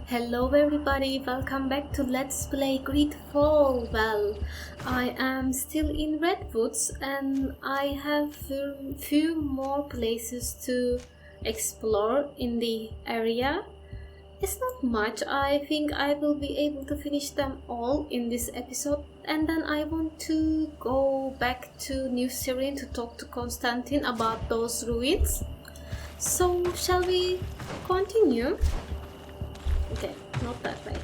Hello everybody, welcome back to Let's Play GreedFall. Well, I am still in Redwoods and I have few more places to explore in the area. It's not much, I think I will be able to finish them all in this episode, and then I want to go back to New Syrian to talk to Constantine about those ruins. So, shall we continue? Okay, not that way.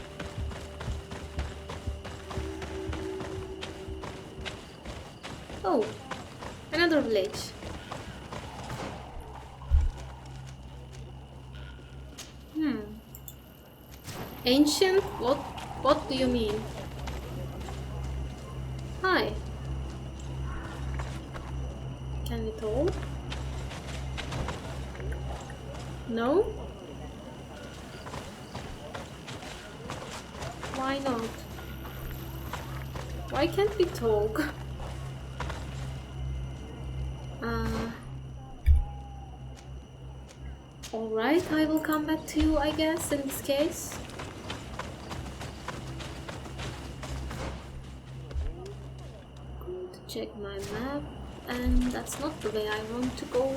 Oh, another village. Ancient? What do you mean? Hi. Can we talk? No? Why not? Why can't we talk? Alright, I will come back to you, I guess, in this case. Going to check my map, and that's not the way I want to go.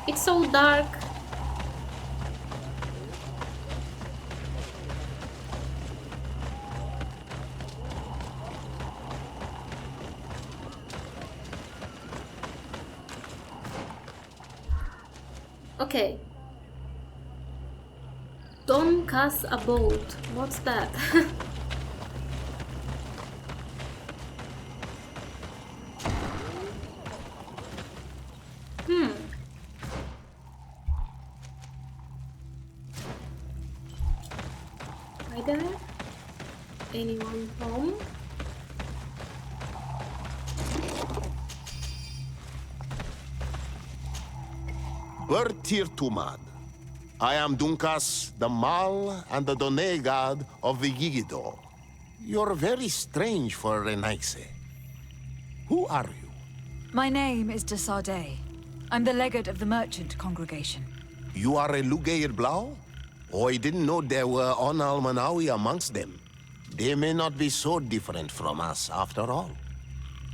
It's so dark. Okay. Don't cast a boat. What's that? Hi there. Anyone home? Bertir Tumad. I am Dunkas, the Mal and the Done god of the Yigido. You're very strange for Renaise. Who are you? My name is de Sardet. I'm the legate of the merchant congregation. You are a Lugair Blau? Oh, I didn't know there were Onal Manawi amongst them. They may not be so different from us after all.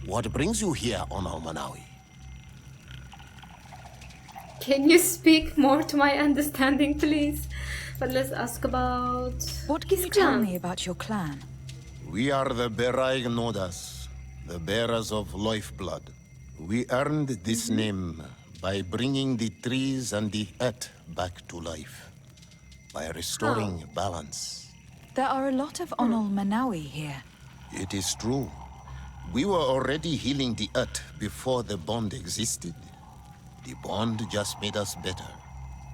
What brings you here, Onal Manawi? Can you speak more to my understanding, please? But let's ask about... What can his you tell clan. me about your clan? We are the Beraig Nodas, the bearers of lifeblood. We earned this name by bringing the trees and the earth back to life, by restoring balance. There are a lot of Onol Manawi here. It is true. We were already healing the earth before the bond existed. The bond just made us better.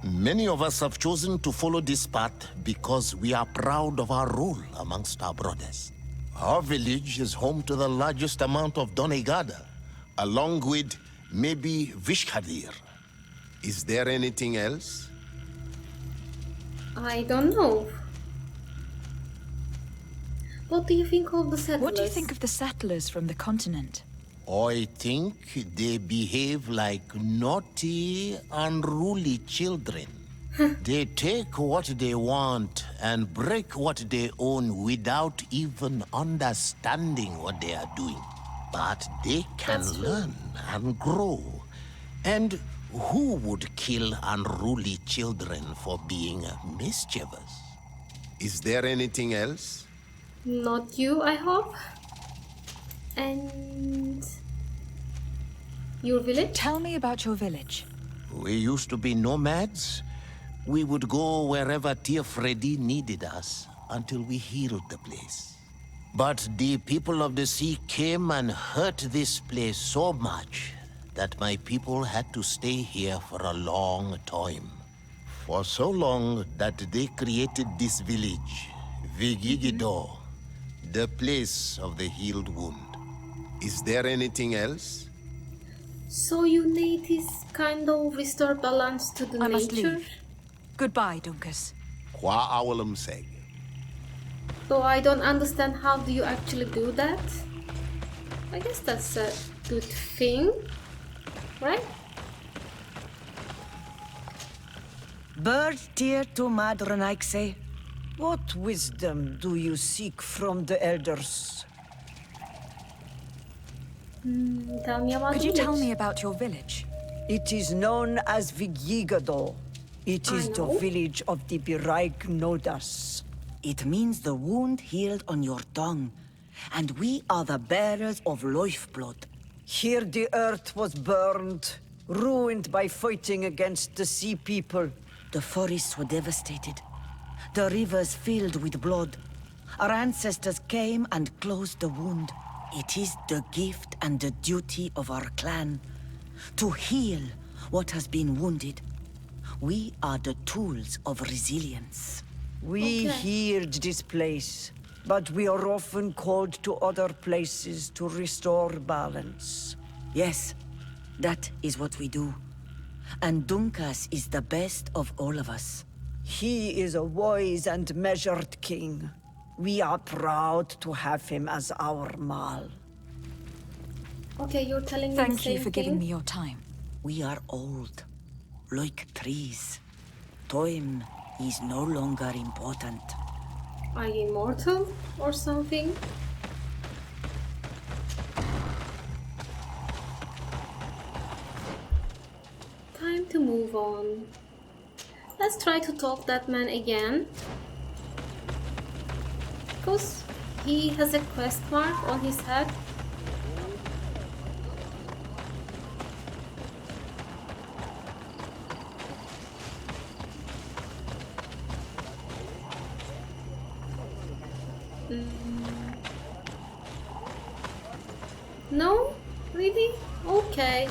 Many of us have chosen to follow this path because we are proud of our role amongst our brothers. Our village is home to the largest amount of Donegada, along with maybe Vishkadir. Is there anything else? I don't know. What do you think of the settlers? What do you think of the settlers from the continent? I think they behave like naughty, unruly children. They take what they want and break what they own without even understanding what they are doing. But they can That's true. learn and grow. And who would kill unruly children for being mischievous? Is there anything else? Not you, I hope. And... your village? Tell me about your village. We used to be nomads. We would go wherever Tia Freddy needed us until we healed the place. But the people of the sea came and hurt this place so much that my people had to stay here for a long time. For so long that they created this village, Vigigido, the place of the healed wound. Is there anything else? So you need this kind of restore balance to the I must nature? leave. Goodbye, Dunkas. Qua awalam seg. So I don't understand how do you actually do that? I guess that's a good thing, right? Bird tear to Madronaikse. What wisdom do you seek from the elders? Tell me about Could the you tell village. me about your village? It is known as Vigigado. It I is the know. village of the Biraik Nodas. It means the wound healed on your tongue. And we are the bearers of lifeblood. Here the earth was burned, ruined by fighting against the sea people. The forests were devastated. The rivers filled with blood. Our ancestors came and closed the wound. It is the gift and the duty of our clan to heal what has been wounded. We are the tools of resilience. We Okay. healed this place, but we are often called to other places to restore balance. Yes, that is what we do. And Dunkas is the best of all of us. He is a wise and measured king. We are proud to have him as our Mal. Okay, you're telling me the Thank you same for thing? giving me your time. We are old, like trees. Time is no longer important. Are you immortal or something? Time to move on. Let's try to talk that man again. Because he has a quest mark on his head. No? Really? Okay.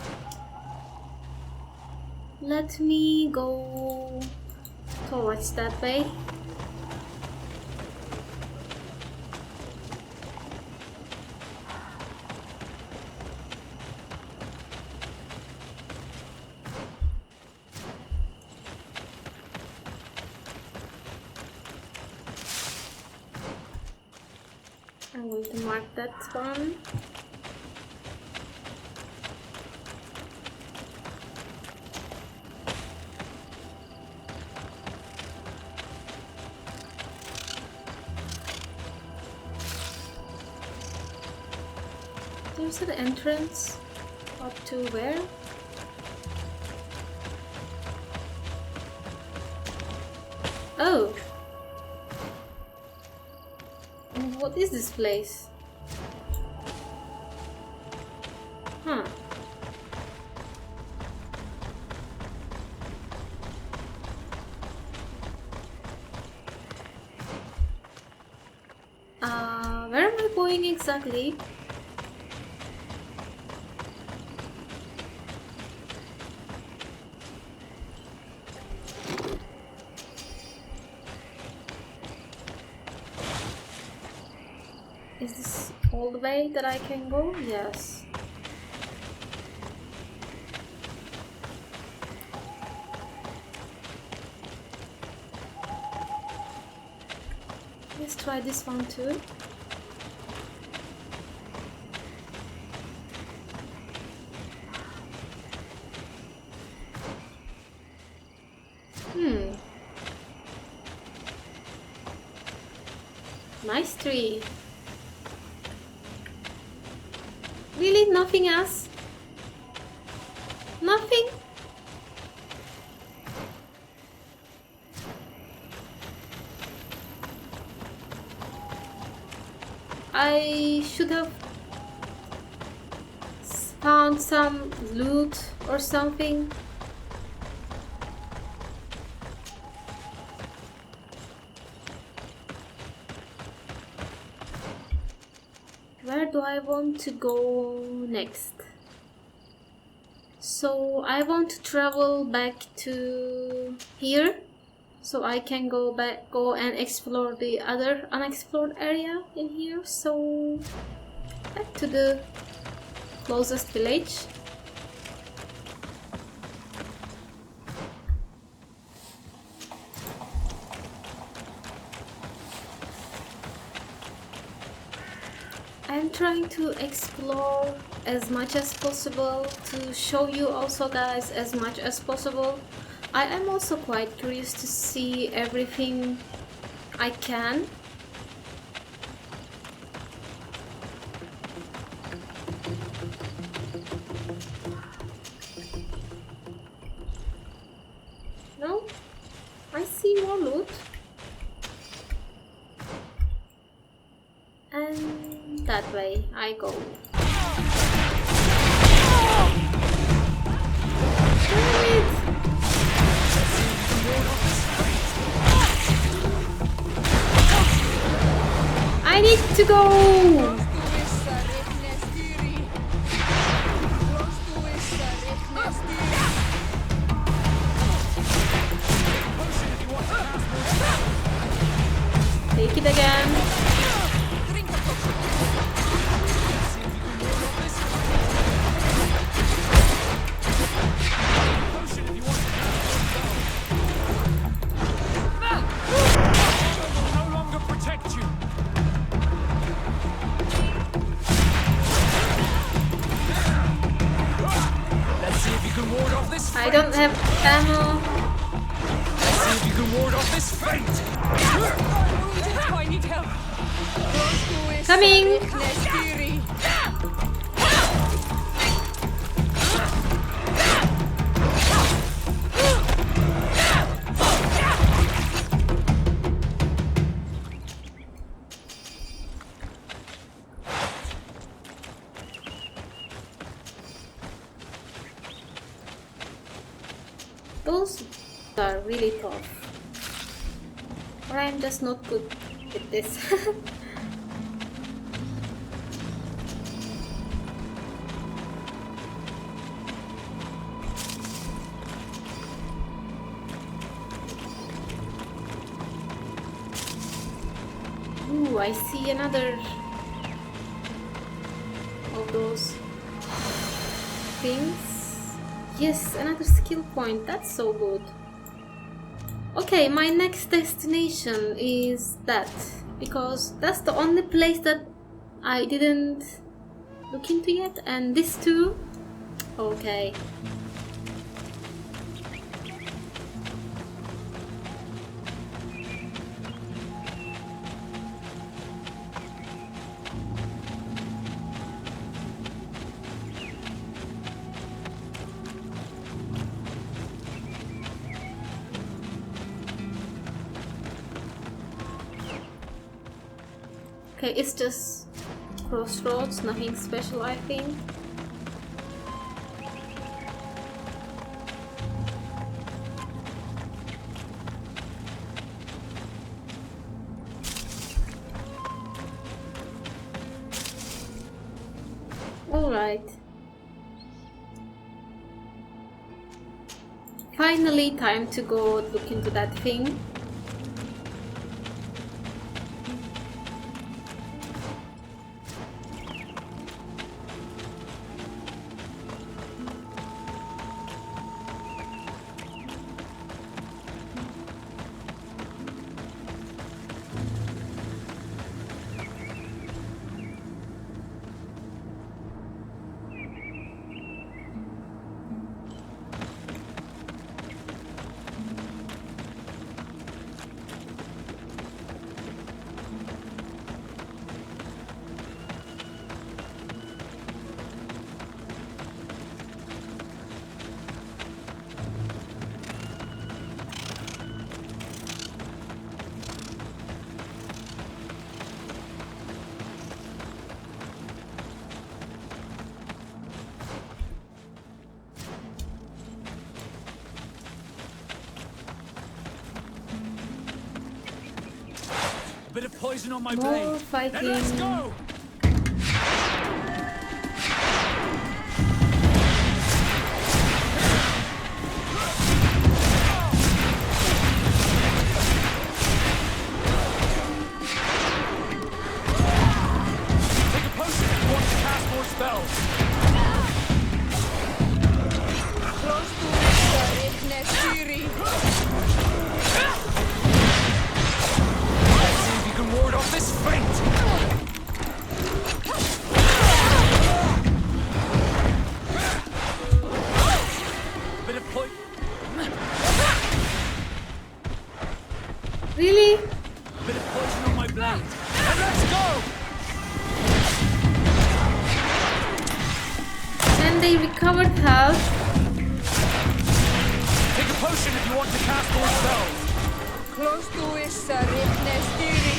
Let me go towards that way. I'm going to mark that one. There's an entrance up to where? Oh! What is this place? Huh. Where am I going exactly? Is this all the way that I can go? Yes. Let's try this one too. Nice tree. Really? Nothing else? Nothing? I should have found some loot or something. Where do I want to go next? So I want to travel back to here so I can go and explore the other unexplored area in here. So back to the closest village. I'm trying to explore as much as possible to show you also guys as much as possible. I am also quite curious to see everything I can. No? I see more loot. And that way I go. Damn it! I need to go! Take it again. I don't have ammo. Let's see if you can ward off this fate. I need help. Coming. Those are really tough. Or I'm just not good with this. Ooh, I see another of those things. Yes, another skill point. That's so good. Okay, my next destination is that, because that's the only place that I didn't look into yet, and this too. Okay. Okay, it's just crossroads, nothing special, I think. Alright. Finally, time to go look into that thing. Bit of poison on my More blade. fighting. Then let's go. Take a potion if you want to cast more spells. Let's see if you can ward off this fate. they recovered health. Take a potion if you want to cast more spells. Close to is Nestiri.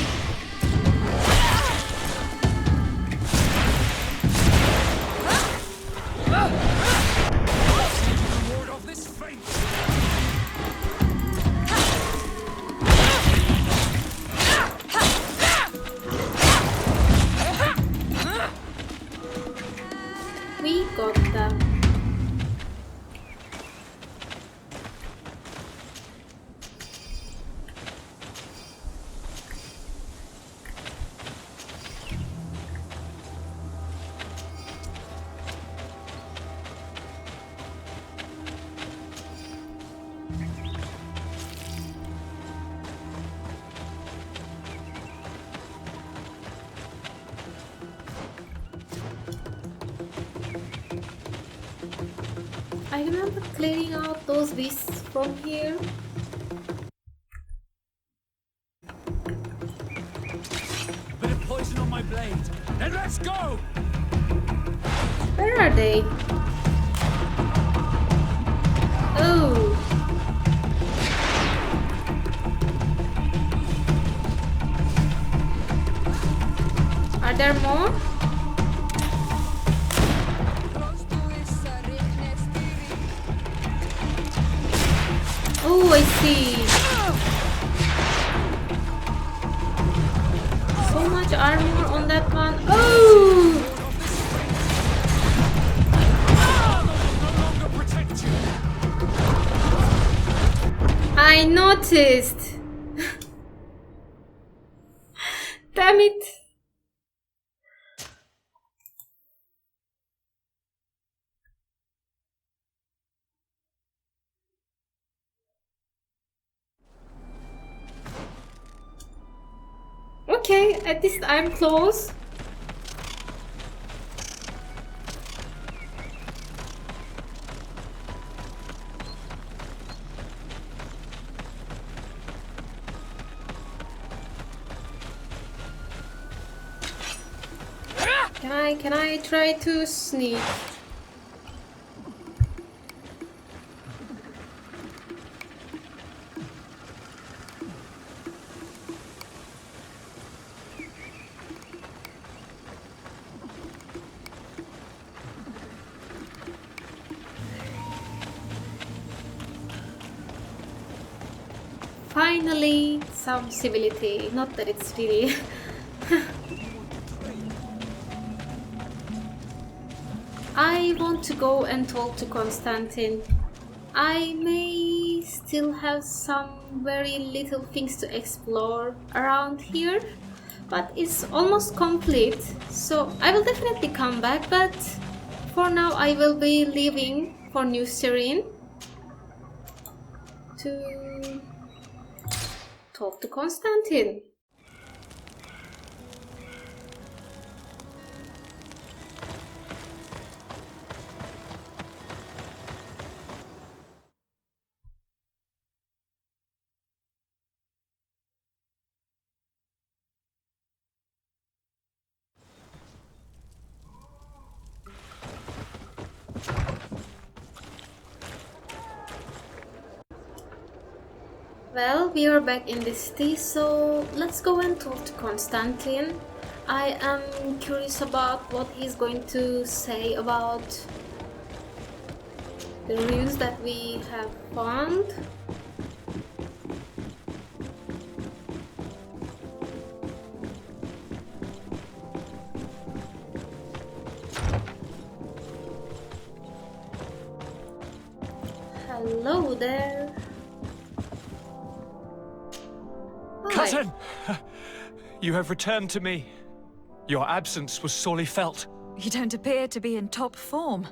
Ward off this fate. We got them. I remember clearing out those beasts from here. Bit of poison on my blade. Then let's go! Where are they? Oh. Are there more? Oh, I see. So much armor on that one. Oh! No longer protect you. I noticed. Damn it. Okay, at least I'm close. Can I try to sneak? Finally, some civility. Not that it's really. I want to go and talk to Constantine. I may still have some very little things to explore around here, but it's almost complete, so I will definitely come back, but for now I will be leaving for New Serene to talk to Constantine. Well, we are back in the city, so let's go and talk to Constantine. I am curious about what he's going to say about the ruins that we have found. Hello there. Cousin! You have returned to me. Your absence was sorely felt. You don't appear to be in top form.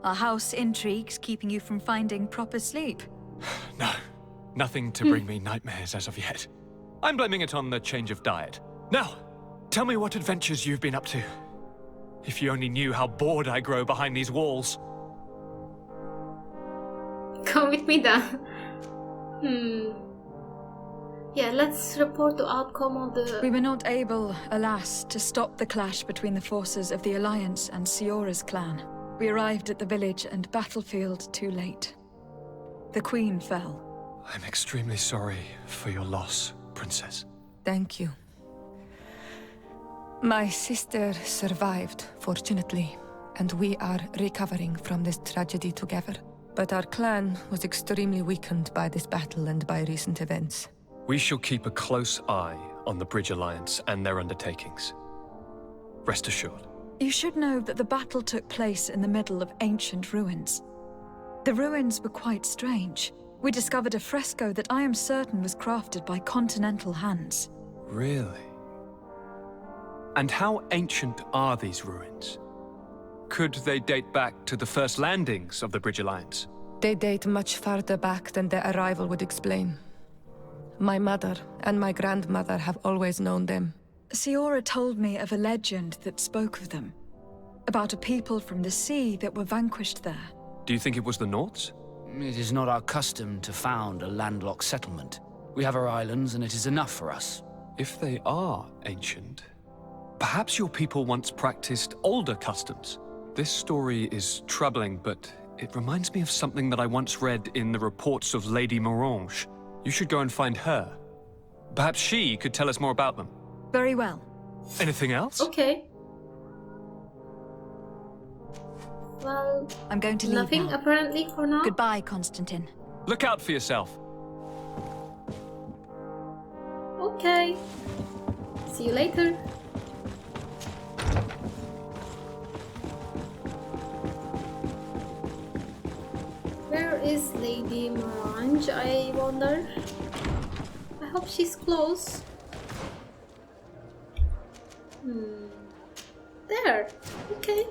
Are house intrigues keeping you from finding proper sleep? No, nothing to bring me nightmares as of yet. I'm blaming it on the change of diet. Now, tell me what adventures you've been up to. If you only knew how bored I grow behind these walls. Come with me then. Yeah, let's report the outcome of the... We were not able, alas, to stop the clash between the forces of the Alliance and Siora's clan. We arrived at the village and battlefield too late. The Queen fell. I'm extremely sorry for your loss, Princess. Thank you. My sister survived, fortunately, and we are recovering from this tragedy together. But our clan was extremely weakened by this battle and by recent events. We shall keep a close eye on the Bridge Alliance and their undertakings. Rest assured. You should know that the battle took place in the middle of ancient ruins. The ruins were quite strange. We discovered a fresco that I am certain was crafted by continental hands. Really? And how ancient are these ruins? Could they date back to the first landings of the Bridge Alliance? They date much farther back than their arrival would explain. My mother and my grandmother have always known them. Siora told me of a legend that spoke of them. About a people from the sea that were vanquished there. Do you think it was the Nords? It is not our custom to found a landlocked settlement. We have our islands, and it is enough for us. If they are ancient, perhaps your people once practiced older customs. This story is troubling, but it reminds me of something that I once read in the reports of Lady Morange. You should go and find her. Perhaps she could tell us more about them. Very well. Anything else? Okay. Well, I'm going to leave nothing now. apparently for now. Goodbye, Constantine. Look out for yourself. Okay. See you later. Where is Lady Morange, I wonder? I hope she's close. There. Okay.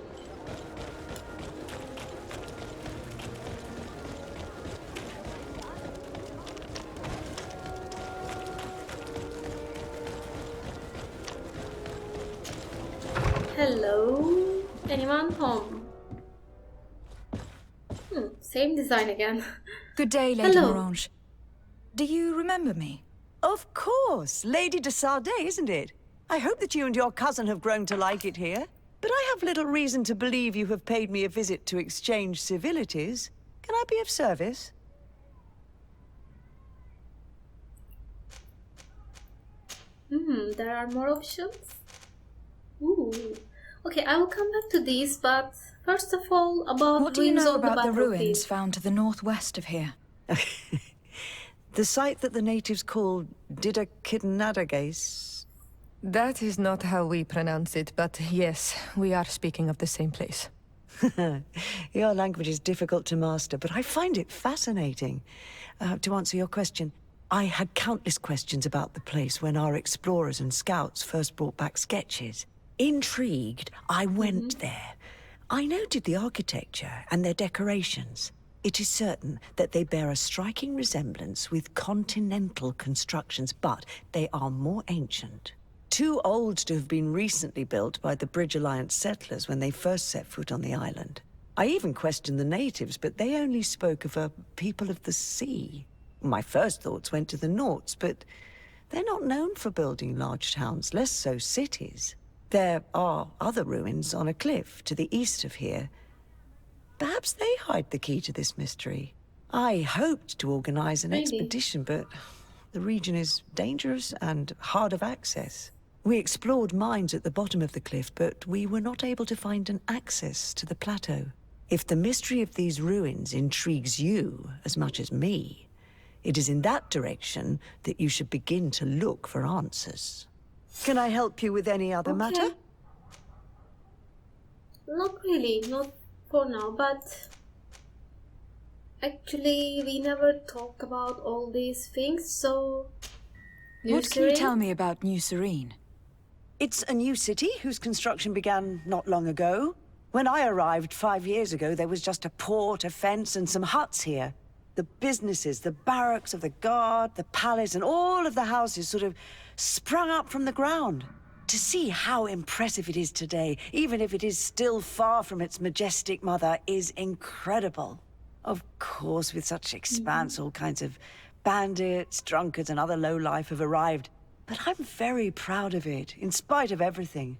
Hello? Anyone home? Same design again. Good day, Lady Hello. Morange. Do you remember me? Of course, Lady de Sardet, isn't it? I hope that you and your cousin have grown to like it here. But I have little reason to believe you have paid me a visit to exchange civilities. Can I be of service? There are more options. Ooh. Okay, I will come back to these, but first of all, about What do you ruins know of the about the battlefield. ruins found to the northwest of here? The site that the natives call Didakidnadagais. That is not how we pronounce it, but yes, we are speaking of the same place. Your language is difficult to master, but I find it fascinating. To answer your question, I had countless questions about the place when our explorers and scouts first brought back sketches. Intrigued, I went there. I noted the architecture and their decorations. It is certain that they bear a striking resemblance with continental constructions, but they are more ancient. Too old to have been recently built by the Bridge Alliance settlers when they first set foot on the island. I even questioned the natives, but they only spoke of a people of the sea. My first thoughts went to the Nords, but they're not known for building large towns, less so cities. There are other ruins on a cliff to the east of here. Perhaps they hide the key to this mystery. I hoped to organize an Maybe. expedition, but the region is dangerous and hard of access. We explored mines at the bottom of the cliff, but we were not able to find an access to the plateau. If the mystery of these ruins intrigues you as much as me, it is in that direction that you should begin to look for answers. Can I help you with any other matter? Not really, not for now, but actually we never talk about all these things, so... What can you Eucerin? tell me about New Serene? It's a new city whose construction began not long ago. When I arrived 5 years ago, there was just a port, a fence, and some huts here. The businesses, the barracks of the guard, the palace, and all of the houses sort of sprung up from the ground. To see how impressive it is today, even if it is still far from its majestic mother, is incredible. Of course, with such expanse, all kinds of bandits, drunkards, and other lowlife have arrived. But I'm very proud of it, in spite of everything.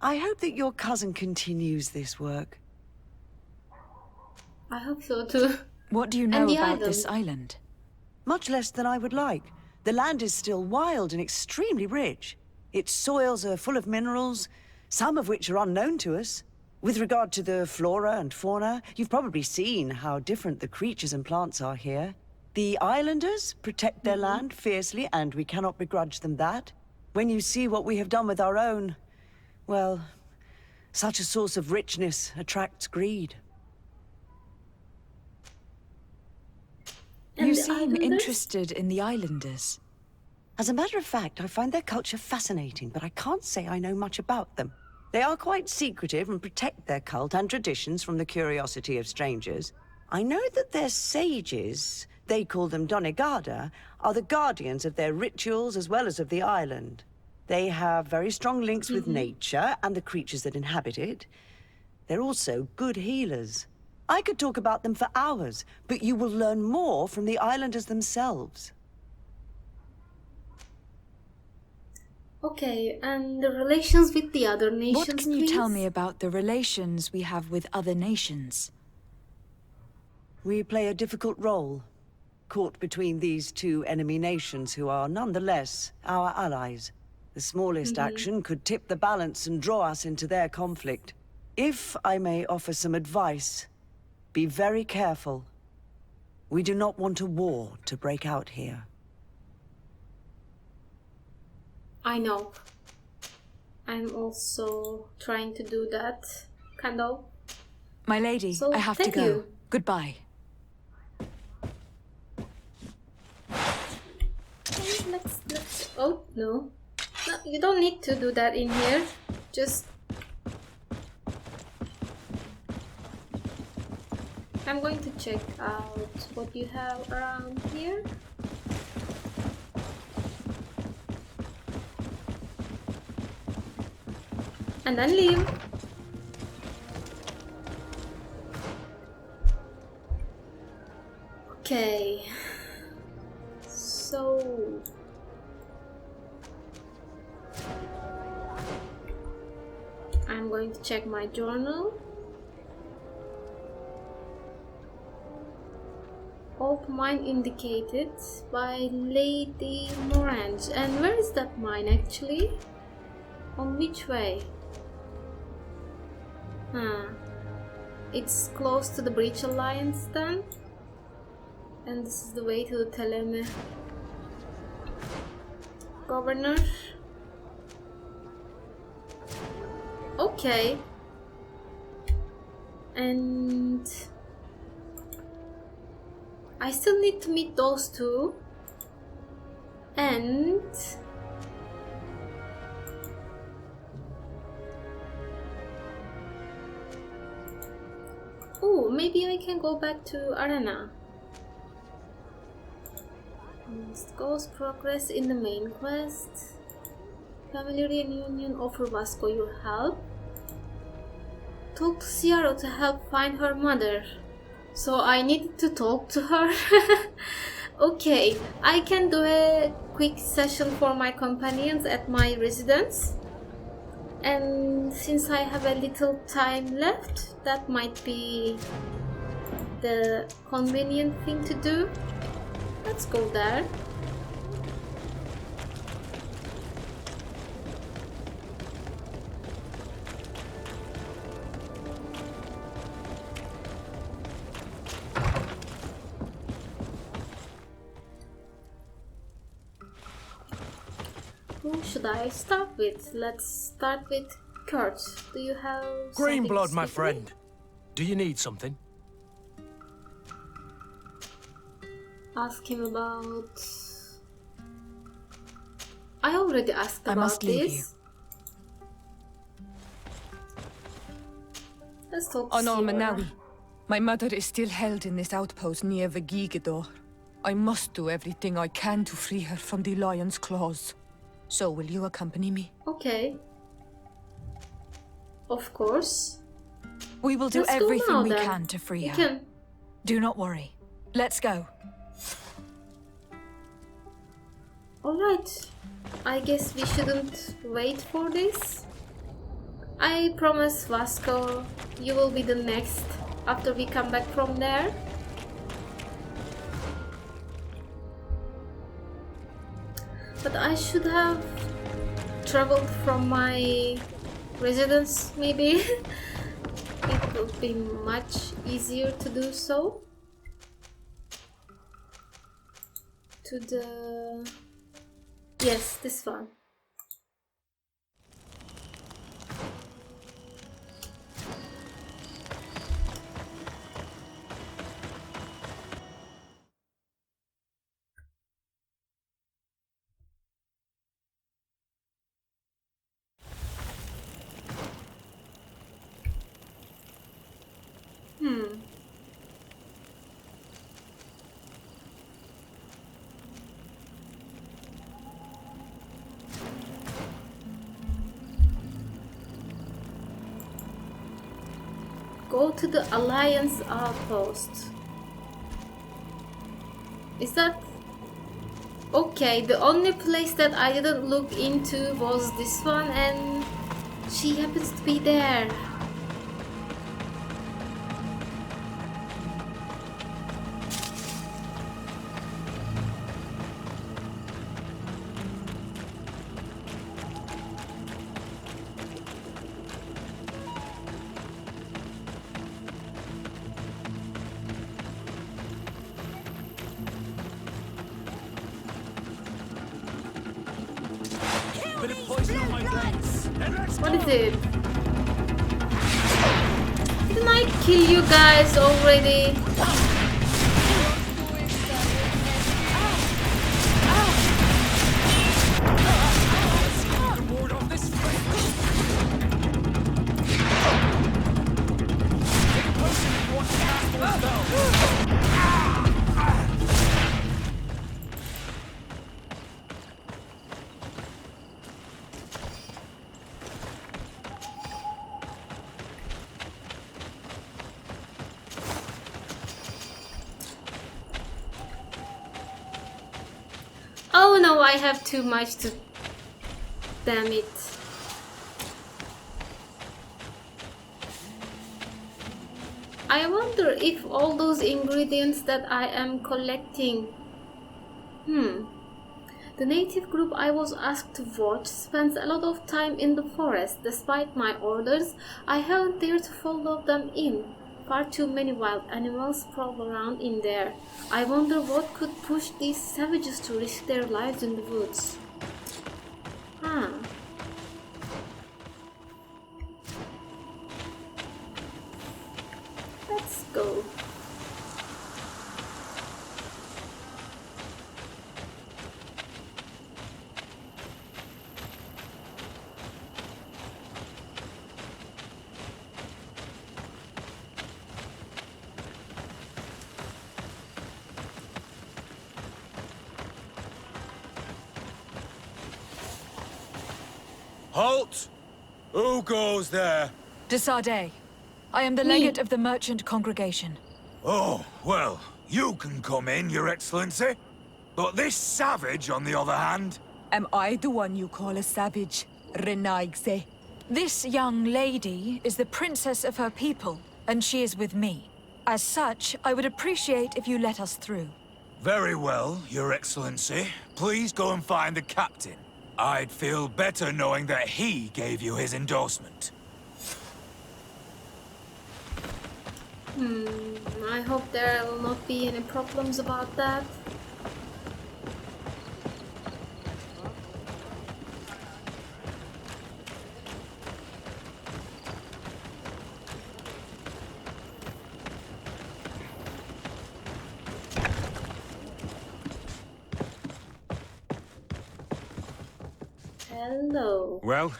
I hope that your cousin continues this work. I hope so too. What do you And know the about this island? island? Much less than I would like. The land is still wild and extremely rich. Its soils are full of minerals, some of which are unknown to us. With regard to the flora and fauna, you've probably seen how different the creatures and plants are here. The islanders protect their land fiercely, and we cannot begrudge them that. When you see what we have done with our own, well, such a source of richness attracts greed. And You the seem islanders? interested in the islanders. As a matter of fact, I find their culture fascinating, but I can't say I know much about them. They are quite secretive and protect their cult and traditions from the curiosity of strangers. I know that their sages, they call them Donegada, are the guardians of their rituals as well as of the island. They have very strong links with nature and the creatures that inhabit it. They're also good healers. I could talk about them for hours, but you will learn more from the islanders themselves. Okay, and the relations with the other nations, What can you tell please? me about the relations we have with other nations? We play a difficult role, caught between these two enemy nations who are nonetheless our allies. The smallest action could tip the balance and draw us into their conflict. If I may offer some advice, be very careful. We do not want a war to break out here. I know. I'm also trying to do that, kind of. My lady, So, I have to thank go. you. Goodbye. Okay, let's. Oh no, you don't need to do that in here. Just. I'm going to check out what you have around here. And then leave. Okay. So I'm going to check my journal. Old mine indicated by Lady Morange. And where is that mine actually? On which way? It's close to the Breach Alliance then. And this is the way to the Teleme Governor. Okay. And I still need to meet those two. And oh, maybe I can go back to Arena. Must goes progress in the main quest. Family reunion, offer Vasco your help. Talk to Ciaro to help find her mother. So I needed to talk to her. Okay, I can do a quick session for my companions at my residence. And since I have a little time left, that might be the convenient thing to do. Let's go there. Who should I start with? Let's start with Kurt. Do you have Green something blood, to my speak to me? friend. Do you need something? Ask him about... I already asked I about must leave this. you. Let's talk to Honor Siora. Manawi. My mother is still held in this outpost near Vegigador. I must do everything I can to free her from the lion's claws. So will you accompany me? Okay. Of course. We will do Let's go everything now, we then. can to free We her. can. Do not worry. Let's go. Alright. I guess we shouldn't wait for this. I promise, Vasco, you will be the next after we come back from there. But I should have traveled from my residence, maybe. It would be much easier to do so. To the... Yes, this one. Go to the Alliance outpost. Is that... Okay, the only place that I didn't look into was this one, and she happens to be there. What is it? Didn't I kill you guys already? Oh no, I have too much to... Damn it. I wonder if all those ingredients that I am collecting... The native group I was asked to watch spends a lot of time in the forest. Despite my orders, I haven't dared to follow them in. Far too many wild animals prowl around in there. I wonder what could push these savages to risk their lives in the woods. Let's go. Halt! Who goes there? De Sardet. I am the legate of the merchant congregation. Oh, well, you can come in, Your Excellency. But this savage, on the other hand... Am I the one you call a savage, Renaigse? This young lady is the princess of her people, and she is with me. As such, I would appreciate if you let us through. Very well, Your Excellency. Please go and find the captain. I'd feel better knowing that he gave you his endorsement. I hope there will not be any problems about that. Hello. Well,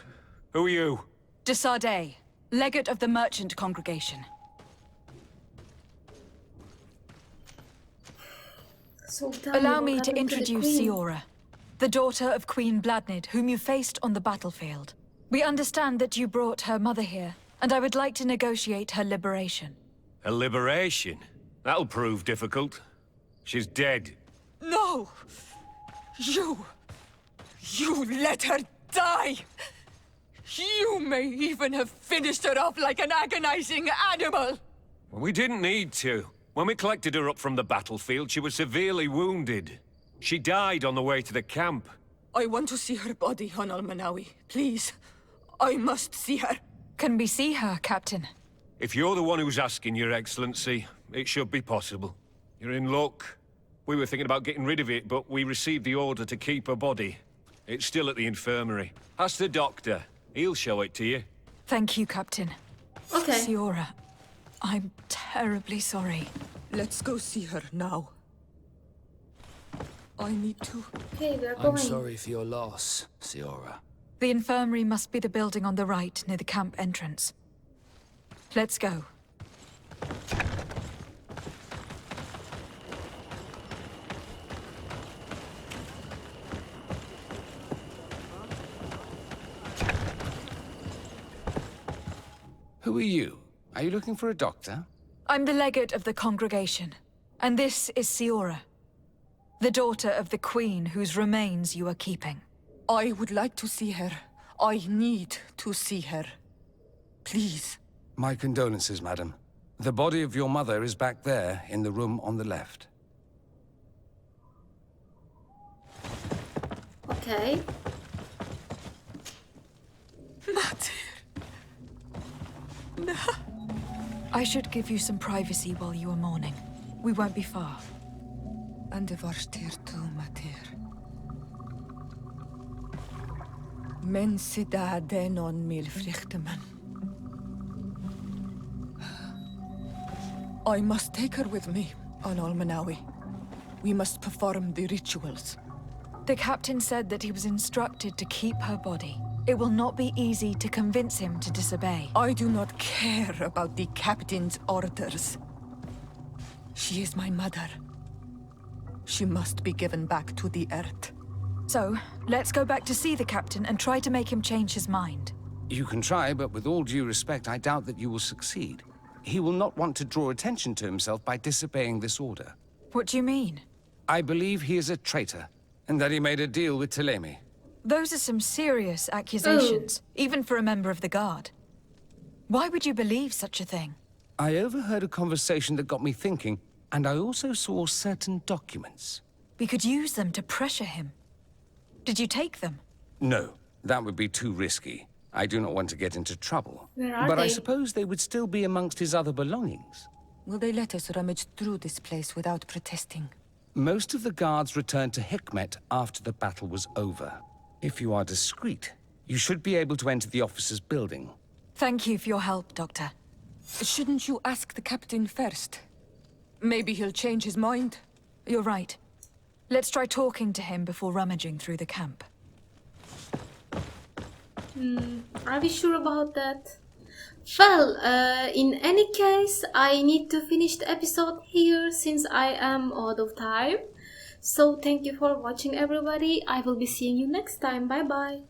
who are you? De Sardet, legate of the merchant congregation. So Allow me to introduce Siora, the daughter of Queen Bladnid, whom you faced on the battlefield. We understand that you brought her mother here, and I would like to negotiate her liberation. A liberation? That'll prove difficult. She's dead. No! You let her die! You may even have finished her off like an agonizing animal! We didn't need to. When we collected her up from the battlefield, she was severely wounded. She died on the way to the camp. I want to see her body on Almanawi. Please. I must see her. Can we see her, Captain? If you're the one who's asking, Your Excellency, it should be possible. You're in luck. We were thinking about getting rid of it, but we received the order to keep her body. It's still at the infirmary. Ask the doctor. He'll show it to you. Thank you, Captain. Okay. Siora, I'm terribly sorry. Let's go see her now. I need to... Okay, we're going. I'm sorry for your loss, Siora. The infirmary must be the building on the right, near the camp entrance. Let's go. Who are you? Are you looking for a doctor? I'm the legate of the congregation, and this is Siora, the daughter of the queen whose remains you are keeping. I would like to see her. I need to see her. Please. My condolences, madam. The body of your mother is back there, in the room on the left. Okay. Mater. No. I should give you some privacy while you are mourning. We won't be far. And de varstir tu, Mater. Men sida denon mil frichtemen. I must take her with me on Almanawi. We must perform the rituals. The captain said that he was instructed to keep her body. It will not be easy to convince him to disobey. I do not care about the captain's orders. She is my mother. She must be given back to the earth. So, let's go back to see the captain and try to make him change his mind. You can try, but with all due respect, I doubt that you will succeed. He will not want to draw attention to himself by disobeying this order. What do you mean? I believe he is a traitor, and that he made a deal with Telemi. Those are some serious accusations, even for a member of the Guard. Why would you believe such a thing? I overheard a conversation that got me thinking, and I also saw certain documents. We could use them to pressure him. Did you take them? No, that would be too risky. I do not want to get into trouble. Where are but they? I suppose they would still be amongst his other belongings. Will they let us rummage through this place without protesting? Most of the guards returned to Hikmet after the battle was over. If you are discreet, you should be able to enter the officer's building. Thank you for your help, Doctor. Shouldn't you ask the captain first? Maybe he'll change his mind. You're right. Let's try talking to him before rummaging through the camp. Are we sure about that? Well, in any case, I need to finish the episode here since I am out of time. So thank you for watching, everybody. I will be seeing you next time. Bye bye.